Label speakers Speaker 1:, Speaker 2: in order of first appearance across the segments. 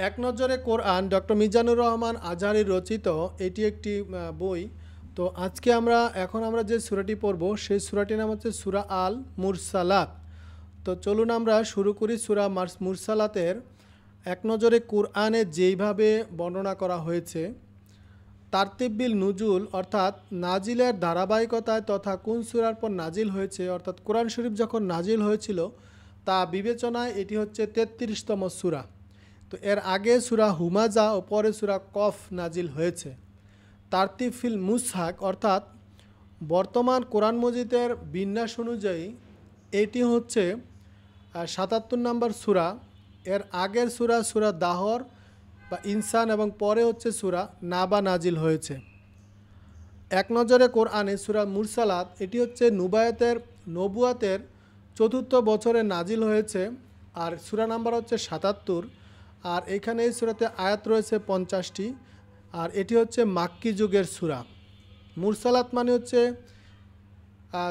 Speaker 1: এক নজরে কোরআন ডক্টর মিজানুর রহমান আজহারীর রচিত এটি একটি বই। তো আজকে আমরা যে সূরাটি পড়ব সেই সূরাটির নাম হচ্ছে সূরা আল মুরসালাত। তো চলুন আমরা শুরু করি সূরা মুরসালাতের এক নজরে কোরআনে যেইভাবে বর্ণনা করা হয়েছে তারতিবিল নুজুল অর্থাৎ নাজিলের ধারাবাহিকতায় তথা কোন সূরার পর নাজিল হয়েছে অর্থাৎ কোরআন শরীফ যখন নাজিল হয়েছিল তা বিবেচনায় এটি হচ্ছে ৩৩তম সূরা। তো এর আগে সূরা হুমাজা ও পরে সূরা কফ নাজিল হয়েছে। তারতিব ফিল মুসহাক অর্থাৎ বর্তমান কোরআন মজিদের বিন্যাস অনুযায়ী এটি হচ্ছে ৭৭ নম্বর সূরা। এর আগের সূরা সূরা দাহর বা ইনসান এবং পরে হচ্ছে সূরা নাবা নাজিল হয়েছে। এক নজরে কোরআনে সূরা মুরসালাত এটি হচ্ছে নবুয়াতের চতুর্থ বছরে নাজিল হয়েছে আর সূরা নাম্বার হচ্ছে ৭৭। আর এখানে এই সূরাতে আয়াত রয়েছে ৫০টি আর এটি হচ্ছে মাক্কি যুগের সূরা। মুরসালাত মানে হচ্ছে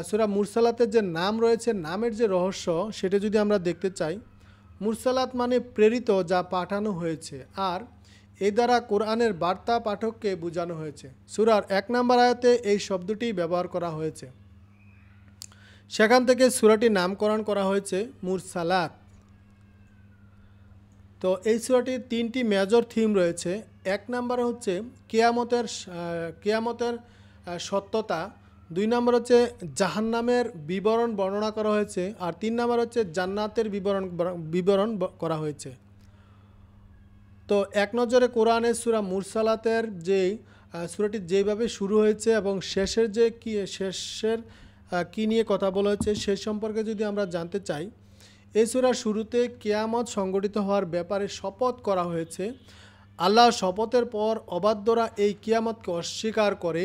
Speaker 1: সূরা মুরসালাতের যে নাম রয়েছে নামের যে রহস্য সেটা যদি আমরা দেখতে চাই, মুরসালাত মানে প্রেরিত যা পাঠানো হয়েছে আর এই দ্বারা কোরআনের বার্তা পাঠককে বোঝানো হয়েছে। সূরার ১ নম্বর আয়াতে এই শব্দটি ব্যবহার করা হয়েছে, সেখান থেকে সূরাটির নামকরণ করা হয়েছে মুরসালাত। তো এই সূরাটির ৩টি মেজর থিম রয়েছে। ১ নম্বর হচ্ছে কিয়ামতের সত্যতা, ২ নম্বর হচ্ছে জাহান্নামের বিবরণ বর্ণনা করা হয়েছে আর ৩ নম্বর হচ্ছে জান্নাতের বিবরণ করা হয়েছে। তো এক নজরে কোরআনের সূরা মুরসালাতের সূরাটি যেভাবে শুরু হয়েছে এবং শেষের কি নিয়ে কথা বলা হয়েছে সে সম্পর্কে যদি আমরা জানতে চাই, এই সূরার শুরুতে কিয়ামত সংঘটিত হওয়ার ব্যাপারে শপথ করা হয়েছে। আল্লাহর শপথের পর অবাধ্যরা এই কিয়ামতকে অস্বীকার করে।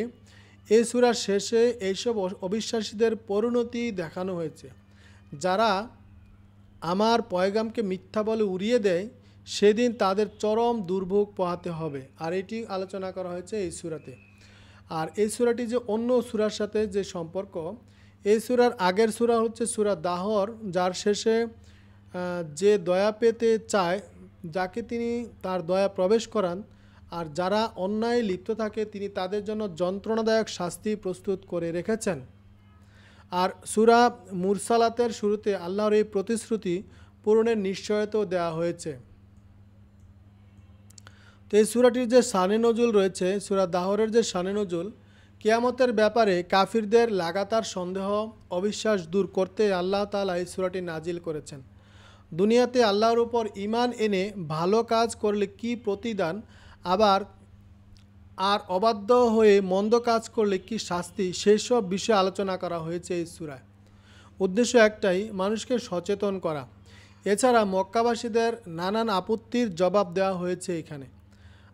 Speaker 1: এই সূরার শেষে এইসব অবিশ্বাসীদের পরিণতি দেখানো হয়েছে, যারা আমার পয়গামকে মিথ্যা বলে উড়িয়ে দেয় সেদিন তাদের চরম দুর্ভোগ পোহাতে হবে। আর এটি আলোচনা করা হয়েছে এই সূরাতে। আর এই সূরাটি যে অন্য সূরার সাথে যে সম্পর্ক, এই সূরার আগের সূরা হচ্ছে সূরা দাহর, যার শেষে যে দয়া পেতে চায় যাকে তিনি তার দয়া প্রবেশ করান আর যারা অন্যায় লিপ্ত থাকে তিনি তাদের জন্য যন্ত্রণাদায়ক শাস্তি প্রস্তুত করে রেখেছেন। আর সূরা মুরসালাতের শুরুতে আল্লাহর এই প্রতিশ্রুতি পূরণের নিশ্চয়তাও দেওয়া হয়েছে। তো এই সূরাটির যে শানে নজুল রয়েছে, সূরা দাহরের যে শানে নজুল, কিয়ামতের ব্যাপারে কাফিরদের লাগাতার সন্দেহ অবিশ্বাস দূর করতে আল্লাহ তাআলা এই সূরাটি নাজিল করেছেন। দুনিয়াতে আল্লাহর উপর ঈমান এনে ভালো কাজ করলে কি প্রতিদান, আর অবাধ্য হয়ে মন্দ কাজ করলে কি শাস্তি, সেই সব বিষয়ে আলোচনা করা হয়েছে এই সূরায়। উদ্দেশ্য একটাই, মানুষকে সচেতন করা। এছাড়া মক্কাবাসীদের নানান আপত্তির জবাব দেওয়া হয়েছে এখানে।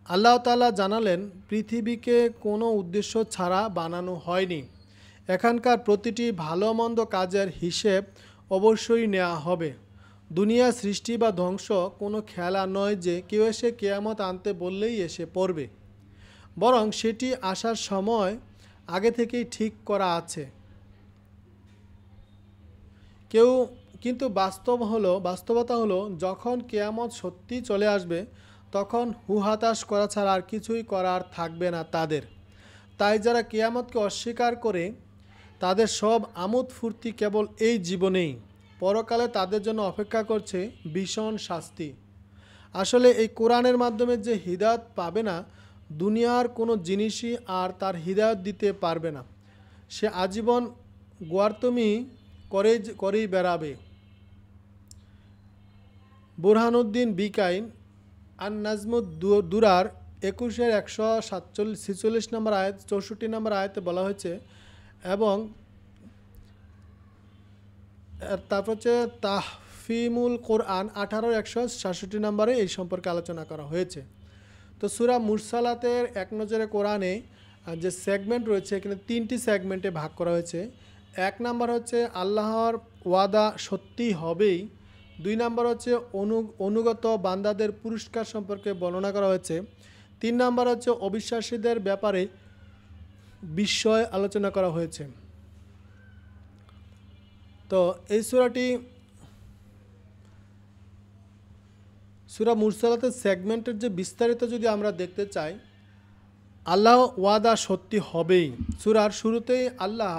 Speaker 1: আল্লাহ তাআলা জানালেন, পৃথিবীকে কোনো উদ্দেশ্য ছাড়া বানানো হয়নি। এখানকার প্রতিটি ভালো মন্দ কাজের হিসেব অবশ্যই নেওয়া হবে। দুনিয়া সৃষ্টি বা ধ্বংস কোনো খেলা নয় যে কেউ এসে কিয়ামত আনতে বললেই এসে পড়বে, বরং সেটি আসার সময় আগে থেকেই ঠিক করা আছে। কিন্তু বাস্তবতা হলো যখন কিয়ামত সত্যি চলে আসবে তখন হুহাতাশ করা ছাড়া আর কিছুই করার থাকবে না তাদের। তাই যারা কিয়ামতকে অস্বীকার করে তাদের সব আমোদ ফুর্তি কেবল এই জীবনেই, পরকালে তাদের জন্য অপেক্ষা করছে ভীষণ শাস্তি। আসলে এই কোরআনের মাধ্যমে যে হিদায়াত পাবে না, দুনিয়ার কোনো জিনিসই আর তার হিদায়াত দিতে পারবে না। সে আজীবন গোয়ার্তমি করেই বেড়াবে। বুরহানুদ্দিন বিকাইন আন নাজমুদ দুরার ২১-এর ১46 নম্বর আয়াত ৬৪ নম্বর আয়াতে বলা হয়েছে এবং তারপর হচ্ছে তাহফিমুল কোরআন ১৮-র ১৬৭ নম্বরে এই সম্পর্কে আলোচনা করা হয়েছে। তো সূরা মুরসালাতের এক নজরে কোরআনে যে সেগমেন্ট রয়েছে এখানে ৩টি সেগমেন্টে ভাগ করা হয়েছে। ১ নাম্বার হচ্ছে আল্লাহর ওয়াদা সত্যি হবেই। ২ নাম্বার হচ্ছে অনুগত বান্দাদের পুরস্কার সম্পর্কে বর্ণনা করা হয়েছে। ৩ নাম্বার হচ্ছে অবিশ্বাসীদের ব্যাপারে বিস্ময় আলোচনা করা হয়েছে। তো এই সূরাটি সূরা মুরসালাতের সেগমেন্টের যে বিস্তারিত যদি আমরা দেখতে চাই, আল্লাহ ওয়াদা সত্যি হবেই। সূরার শুরুতেই আল্লাহ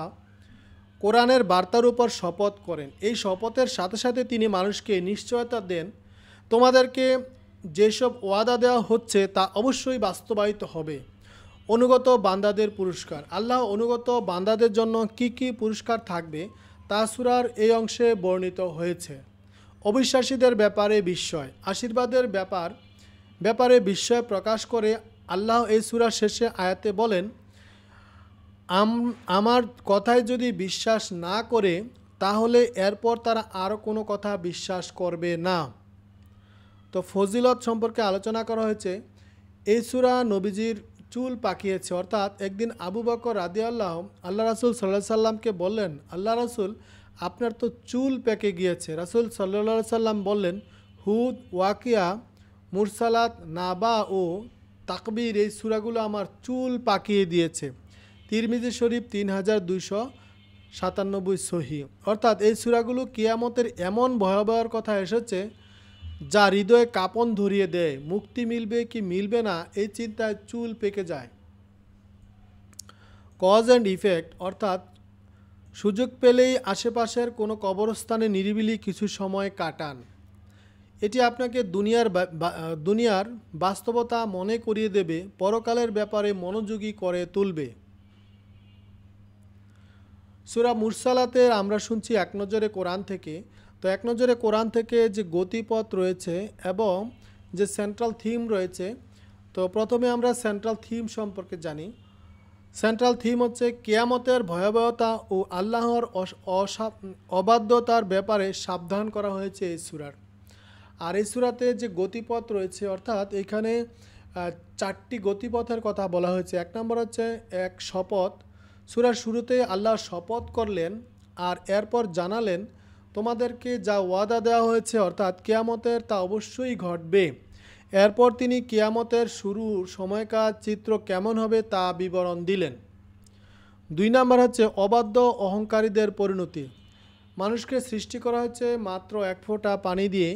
Speaker 1: কোরআনের বার্তার উপর শপথ করেন। এই শপথের সাথে সাথে তিনি মানুষকে নিশ্চয়তা দেন, তোমাদেরকে যেসব ওয়াদা দেওয়া হচ্ছে তা অবশ্যই বাস্তবায়িত হবে। অনুগত বান্দাদের পুরস্কার, আল্লাহ অনুগত বান্দাদের জন্য কি কি পুরস্কার থাকবে তা সূরার এই অংশে বর্ণিত হয়েছে। অবিশ্বাসীদের ব্যাপারে বিস্ময়, আশীর্বাদের ব্যাপারে বিস্ময় প্রকাশ করে আল্লাহ এই সূরার শেষে আয়াতে বলেন, আমার কথায় যদি বিশ্বাস না করে তাহলে এরপর তারা আর কোনো কথা বিশ্বাস করবে না। তো ফজিলত সম্পর্কে আলোচনা করা হয়েছে। এই সূরা নবীজির চুল পাকিয়েছে, অর্থাৎ একদিন আবু বকর রাদিয়াল্লাহু আল্লাহ রাসূল সাল্লাল্লাহু আলাইহি সাল্লামকে বললেন, আল্লাহ রাসূল আপনার তো চুল পেকে গিয়েছে। রাসূল সাল্লাল্লাহু আলাইহি সাল্লাম বললেন, হুদ, ওয়াকিয়া, মুরসালাত, নাবা ও তাকবীর এই সূরাগুলো আমার চুল পাকিয়ে দিয়েছে। তিরমিজি শরীফ 3297 সহিহ। অর্থাৎ এই সূরাগুলো কিয়ামতের এমন ভয়াবহ কথা এসেছে যা হৃদয়ে কাঁপন ধরিয়ে দেয়। মুক্তি মিলবে কি মিলবে না এই চিন্তায় চুল পেকে যায়। কজ অ্যান্ড ইফেক্ট, অর্থাৎ সুযোগ পেলেই আশেপাশের কোনো কবরস্থানে নিরিবিলি কিছু সময় কাটান। এটি আপনাকে দুনিয়ার বাস্তবতা মনে করিয়ে দেবে, পরকালের ব্যাপারে মনোযোগী করে তুলবে। সূরা মুরসালাতের আমরা শুনছি এক নজরে কোরআন থেকে। তো এক নজরে কোরআন থেকে যে গতিপথ রয়েছে এবং যে সেন্ট্রাল থিম রয়েছে, তো প্রথমে আমরা সেন্ট্রাল থিম সম্পর্কে জানি। সেন্ট্রাল থিম হচ্ছে কিয়ামতের ভয়াবহতা ও আল্লাহর অবাধ্যতার ব্যাপারে সাবধান করা হয়েছে এই সূরার। আর এই সূরাতে যে গতিপথ রয়েছে, অর্থাৎ এখানে 4টি গতিপথের কথা বলা হয়েছে। এক নম্বর হচ্ছে এক শপথ। সূরার শুরুতে আল্লাহ শপথ করলেন আর এরপর জানালেন তোমাদেরকে যা ওয়াদা দেওয়া হয়েছে অর্থাৎ কিয়ামতের তা অবশ্যই ঘটবে। এরপর তিনি কিয়ামতের শুরুর সময়কার চিত্র কেমন হবে তা বিবরণ দিলেন। 2 নম্বর হচ্ছে অবাধ্য অহংকারীদের পরিণতি। মানুষকে সৃষ্টি করা হয়েছে মাত্র এক ফোঁটা পানি দিয়ে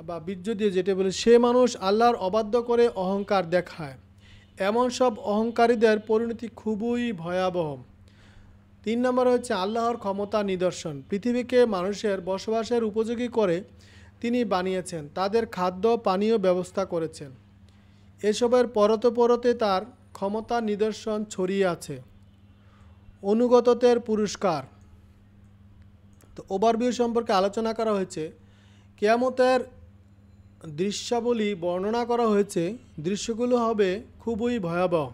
Speaker 1: বা বীর্য দিয়ে, যেটা বলে সে মানুষ আল্লাহর অবাধ্য করে অহংকার দেখায়। এমন সব অহংকারীদের পরিণতি খুবই ভয়াবহ। 3 নম্বর হচ্ছে আল্লাহর ক্ষমতা নিদর্শন। পৃথিবীকে মানুষের বসবাসের উপযোগী করে তিনি বানিয়েছেন, তাদের খাদ্য পানীয় ব্যবস্থা করেছেন। এসবের পরতে তার ক্ষমতা নিদর্শন ছড়িয়ে আছে। অনুগতদের পুরস্কার। তো ওভারভিউ সম্পর্কে আলোচনা করা হয়েছে। কিয়ামতের দৃশ্যাবলী বর্ণনা করা হয়েছে, দৃশ্যগুলো হবে খুবই ভয়াবহ।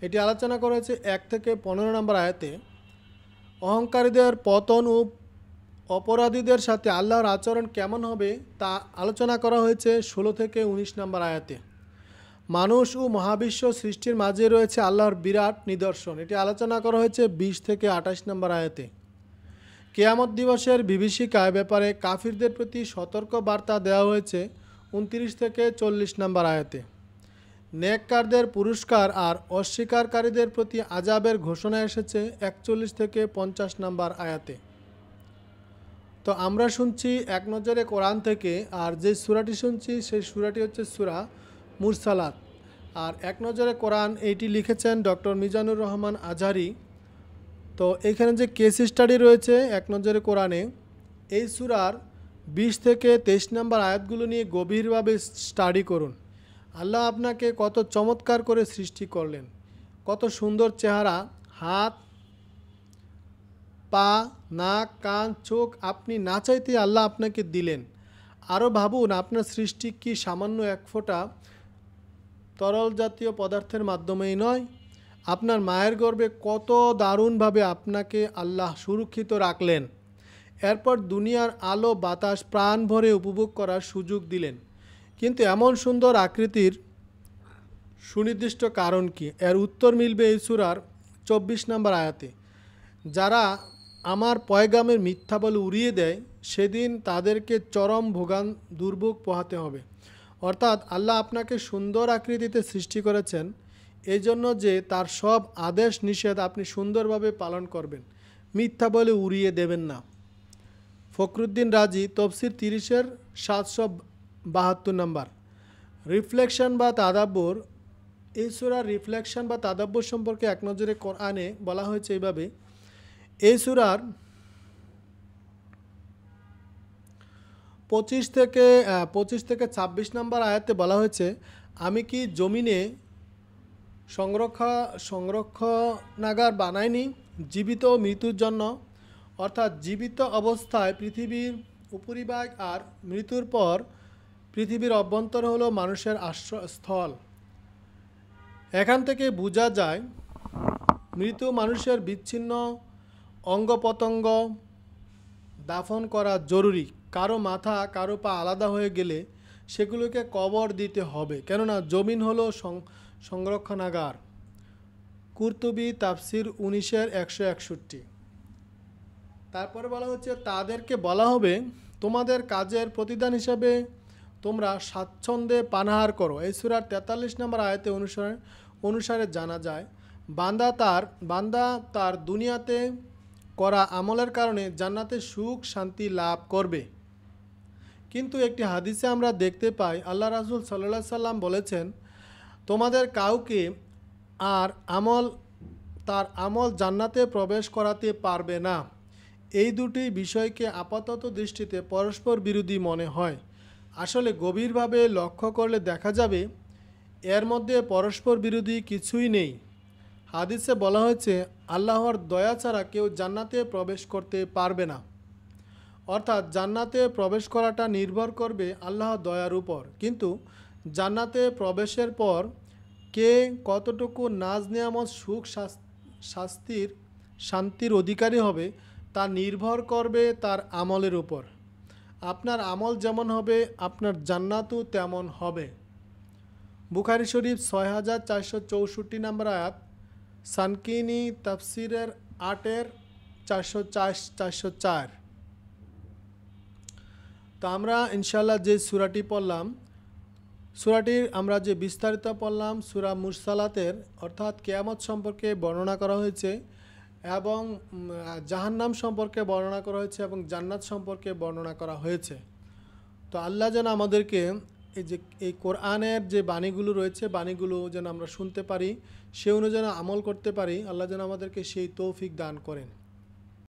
Speaker 1: এটি আলোচনা করা হয়েছে 1 থেকে 15 নম্বর আয়াতে। অহংকারীদের পতন ও অপরাধীদের সাথে আল্লাহর আচরণ কেমন হবে তা আলোচনা করা হয়েছে 16 থেকে 19 নম্বর আয়াতে। মানুষ ও মহাবিশ্ব সৃষ্টির মাঝে রয়েছে আল্লাহর বিরাট নিদর্শন, এটি আলোচনা করা হয়েছে 20 থেকে 28 নম্বর আয়াতে। কিয়ামত দিবসের বিভীষিকার ব্যাপারে কাফিরদের প্রতি সতর্ক বার্তা দেওয়া হয়েছে 29 থেকে 40 নম্বর আয়াতে। নেককারদের পুরস্কার আর অস্বীকারীদের প্রতি আযাবের ঘোষণা এসেছে 41 থেকে 50 নম্বর আয়াতে। তো আমরা শুনছি এক নজরে কোরআন থেকে, আর যে সূরাটি শুনছি সেই সূরাটি হচ্ছে সূরা মুরসালাত। আর এক নজরে কোরআন এইটি লিখেছেন ডক্টর মিজানুর রহমান আজহারি। তো এখানে যে কেস স্টাডি রয়েছে এক নজরে কোরআনে, এই সূরার 20 থেকে 23 নম্বর আয়াতগুলো নিয়ে গভীরভাবে স্টাডি করুন। আল্লাহ আপনাকে কত চমৎকার করে সৃষ্টি করলেন, কত সুন্দর চেহারা, হাত, পা, নাক, কান, চোখ আপনি না চাইতে আল্লাহ আপনাকে দিলেন। আরও ভাবুন আপনার সৃষ্টি কি সামান্য এক ফোঁটা তরল জাতীয় পদার্থের মাধ্যমেই নয়। আপনার মায়ের গর্ভে কত দারুণভাবে আপনাকে আল্লাহ সুরক্ষিত রাখলেন। এরপর দুনিয়ার আলো বাতাস প্রাণ ভরে উপভোগ করার সুযোগ দিলেন। কিন্তু এমন সুন্দর আকৃতির সুনির্দিষ্ট কারণ কি? এর উত্তর মিলবে এই সূরার 24 নম্বর আয়াতে। যারা আমার পয়গামের মিথ্যা বলে উড়িয়ে দেয় সেদিন তাদেরকে চরম দুর্ভোগ পোহাতে হবে। অর্থাৎ আল্লাহ আপনাকে সুন্দর আকৃতিতে সৃষ্টি করেছেন এই জন্য যে তার সব আদেশ নিষেধ আপনি সুন্দরভাবে পালন করবেন, মিথ্যা বলে উড়িয়ে দেবেন না। ফখরুদ্দিন রাজি তফসির 30-এর 72 নাম্বার। রিফ্লেকশন বা তাদাব্বুর, এই সূরার রিফ্লেকশন বা তাদাব্বুর সম্পর্কে এক নজরে কোরআনে বলা হয়েছে এইভাবে। এই সূরার 25 থেকে 26 নাম্বার আয়াতে বলা হয়েছে, আমি কি জমিনে সংরক্ষণাগার বানাইনি জীবিত ও মৃত্যুর জন্য, অর্থাৎ জীবিত অবস্থায় পৃথিবীর উপরিভাগ আর মৃত্যুর পর পৃথিবীর অভ্যন্তর হলো মানুষের আশ্রয়স্থল। এখান থেকে বোঝা যায় মৃত মানুষের বিচ্ছিন্ন অঙ্গ প্রত্যঙ্গ দাফন করা জরুরি। কারো মাথা কারো পা আলাদা হয়ে গেলে সেগুলোকে কবর দিতে হবে, কেননা জমিন হলো সংরক্ষণাগার। কুরতুবী তাফসির 19-161। তারপরে বলা হচ্ছে, তাদেরকে বলা হবে তোমাদের কাজের প্রতিদান হিসাবে তোমরা স্বাচ্ছন্দ্যে পানাহার করো। এই সূরার 43 নম্বর আয়াতে অনুসারে জানা যায় বান্দা তার দুনিয়াতে করা আমলের কারণে জান্নাতে সুখ শান্তি লাভ করবে। কিন্তু একটি হাদিসে আমরা দেখতে পাই আল্লাহ রাসূল সাল্লাল্লাহু আলাইহি সাল্লাম বলেছেন, তোমাদের কাউকে আর তার আমল জান্নাতে প্রবেশ করাতে পারবে না। এই দুটি বিষয়কে আপাতত দৃষ্টিতে পরস্পর বিরোধী মনে হয়, আসলে গভীরভাবে লক্ষ্য করলে দেখা যাবে এর মধ্যে পরস্পর বিরোধী কিছুই নেই। হাদিসে বলা হয়েছে, আল্লাহর দয়া ছাড়া কেউ জান্নাতে প্রবেশ করতে পারবে না, অর্থাৎ জান্নাতে প্রবেশ করাটা নির্ভর করবে আল্লাহর দয়ার উপর। কিন্তু জান্নাতে প্রবেশের পর কে কতটুকু নাজ নেয়ামত সুখ শান্তির অধিকারী হবে তা নির্ভর করবে তার আমলের উপর। আপনার আমল যেমন হবে আপনার জান্নাতও তেমন হবে। বুখারী শরীফ 6464 নম্বর আয়াত, সানকিনি তাফসিরের 8-404। তো আমরা ইনশাআল্লাহ যে সূরাটি পড়লাম, সূরাটির আমরা যে বিস্তারিত পড়লাম, সূরা মুরসালাতের অর্থাৎ কিয়ামত সম্পর্কে বর্ণনা করা হয়েছে এবং জাহান্নাম সম্পর্কে বর্ণনা করা হয়েছে এবং জান্নাত সম্পর্কে বর্ণনা করা হয়েছে। তো আল্লাহ যেন আমাদেরকে এই কোরআনের যে বাণীগুলো রয়েছে বাণীগুলো যেন আমরা শুনতে পারি, সে অনুযায়ী আমল করতে পারি। আল্লাহ যেন আমাদেরকে সেই তৌফিক দান করেন।